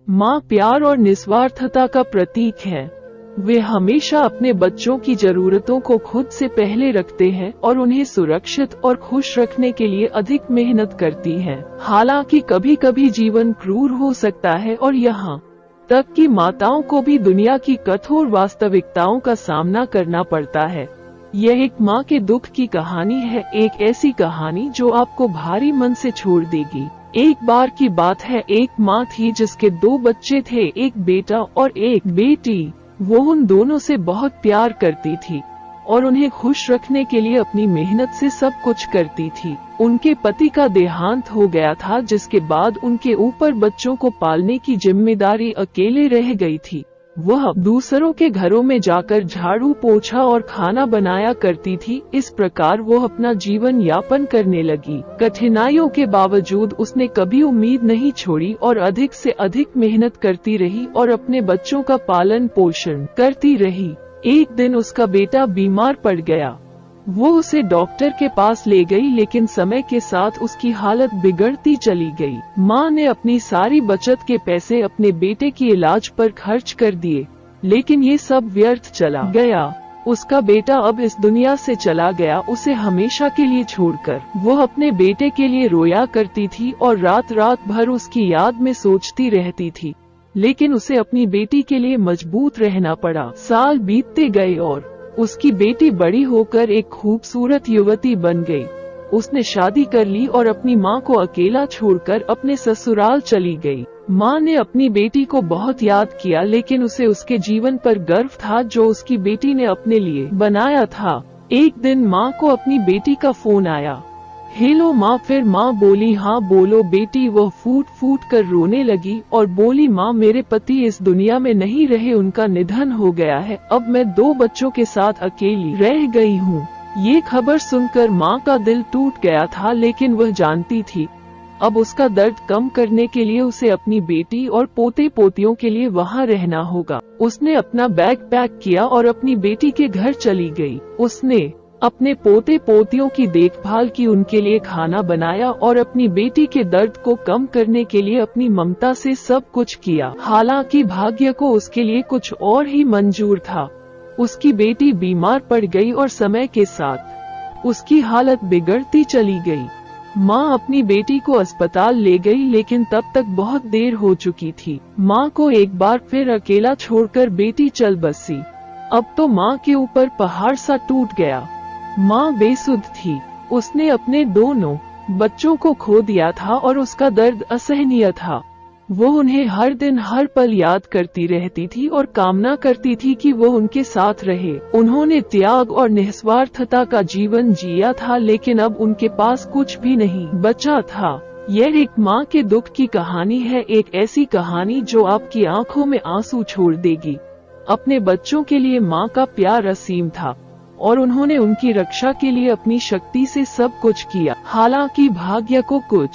माँ प्यार और निस्वार्थता का प्रतीक है। वे हमेशा अपने बच्चों की जरूरतों को खुद से पहले रखते हैं और उन्हें सुरक्षित और खुश रखने के लिए अधिक मेहनत करती हैं। हालांकि कभी कभी जीवन क्रूर हो सकता है और यहाँ तक कि माताओं को भी दुनिया की कठोर वास्तविकताओं का सामना करना पड़ता है। यह एक माँ के दुख की कहानी है, एक ऐसी कहानी जो आपको भारी मन से छोड़ देगी। एक बार की बात है, एक माँ थी जिसके 2 बच्चे थे, एक बेटा और एक बेटी। वो उन दोनों से बहुत प्यार करती थी और उन्हें खुश रखने के लिए अपनी मेहनत से सब कुछ करती थी। उनके पति का देहांत हो गया था, जिसके बाद उनके ऊपर बच्चों को पालने की जिम्मेदारी अकेले रह गई थी। वह दूसरों के घरों में जाकर झाड़ू पोछा और खाना बनाया करती थी। इस प्रकार वो अपना जीवन यापन करने लगी। कठिनाइयों के बावजूद उसने कभी उम्मीद नहीं छोड़ी और अधिक से अधिक मेहनत करती रही और अपने बच्चों का पालन पोषण करती रही। एक दिन उसका बेटा बीमार पड़ गया। वो उसे डॉक्टर के पास ले गई, लेकिन समय के साथ उसकी हालत बिगड़ती चली गई। माँ ने अपनी सारी बचत के पैसे अपने बेटे की इलाज पर खर्च कर दिए, लेकिन ये सब व्यर्थ चला गया। उसका बेटा अब इस दुनिया से चला गया, उसे हमेशा के लिए छोड़कर। वो अपने बेटे के लिए रोया करती थी और रात रात भर उसकी याद में सोचती रहती थी, लेकिन उसे अपनी बेटी के लिए मजबूत रहना पड़ा। साल बीतते गए और उसकी बेटी बड़ी होकर एक खूबसूरत युवती बन गई। उसने शादी कर ली और अपनी माँ को अकेला छोड़कर अपने ससुराल चली गई। माँ ने अपनी बेटी को बहुत याद किया, लेकिन उसे उसके जीवन पर गर्व था जो उसकी बेटी ने अपने लिए बनाया था। एक दिन माँ को अपनी बेटी का फोन आया। हेलो माँ। फिर माँ बोली, हाँ बोलो बेटी। वह फूट फूट कर रोने लगी और बोली, माँ मेरे पति इस दुनिया में नहीं रहे, उनका निधन हो गया है। अब मैं 2 बच्चों के साथ अकेली रह गई हूँ। ये खबर सुनकर माँ का दिल टूट गया था, लेकिन वह जानती थी अब उसका दर्द कम करने के लिए उसे अपनी बेटी और पोते पोतियों के लिए वहाँ रहना होगा। उसने अपना बैग पैक किया और अपनी बेटी के घर चली गई। उसने अपने पोते पोतियों की देखभाल की, उनके लिए खाना बनाया और अपनी बेटी के दर्द को कम करने के लिए अपनी ममता से सब कुछ किया। हालांकि भाग्य को उसके लिए कुछ और ही मंजूर था। उसकी बेटी बीमार पड़ गई और समय के साथ उसकी हालत बिगड़ती चली गई। माँ अपनी बेटी को अस्पताल ले गई, लेकिन तब तक बहुत देर हो चुकी थी। माँ को एक बार फिर अकेला छोड़कर बेटी चल बसी। अब तो माँ के ऊपर पहाड़ सा टूट गया। माँ बेसुध थी। उसने अपने दोनों बच्चों को खो दिया था और उसका दर्द असहनीय था। वो उन्हें हर दिन हर पल याद करती रहती थी और कामना करती थी कि वो उनके साथ रहे। उन्होंने त्याग और निस्वार्थता का जीवन जिया था, लेकिन अब उनके पास कुछ भी नहीं बचा था। यह एक माँ के दुख की कहानी है, एक ऐसी कहानी जो आपकी आंखों में आंसू छोड़ देगी। अपने बच्चों के लिए माँ का प्यार असीम था और उन्होंने उनकी रक्षा के लिए अपनी शक्ति से सब कुछ किया। हालांकि भाग्य को कुछ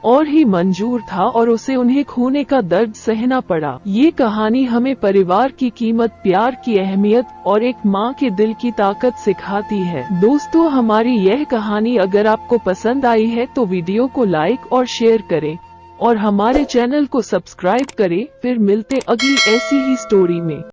और ही मंजूर था और उसे उन्हें खोने का दर्द सहना पड़ा। ये कहानी हमें परिवार की कीमत, प्यार की अहमियत और एक माँ के दिल की ताकत सिखाती है। दोस्तों, हमारी यह कहानी अगर आपको पसंद आई है तो वीडियो को लाइक और शेयर करें और हमारे चैनल को सब्सक्राइब करें। फिर मिलते अगली ऐसी ही स्टोरी में।